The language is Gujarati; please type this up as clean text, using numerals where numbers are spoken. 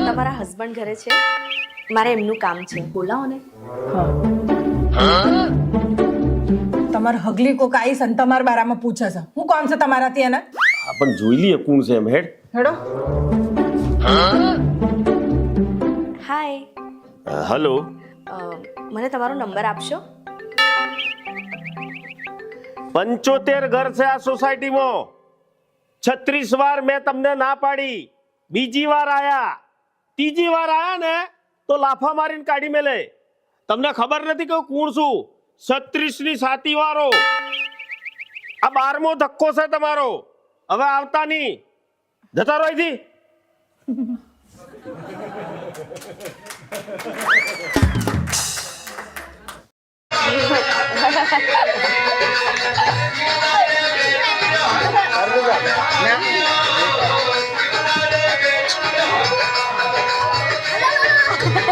તમારા હસબન્ડ ઘરે છે? મારે એમનું કામ છે, બોલાવો ને. તમાર હગલી કોક આઈસ અને તમારા બારામાં પૂછે છે. હું કોણ છે તમારાથી એને? હા પણ જોઈ લઈએ કોણ છે એમ. હેડો. હાય. હેલો. મને તમારો નંબર આપશો? 75 ઘર છે આ સોસાયટીમાં. 36 વાર મેં તમને ના પાડી, બીજી વાર આયા, ત્રીજી વાર આયા ને તો લાફા મારીને કાઢી મેલે. તમને ખબર નથી કે કોણ છું? 36 ની સાતી વારો. આ 12મો ધક્કો છે તમારો. હવે આવતા નહીં, જતા રહો અહીંથી.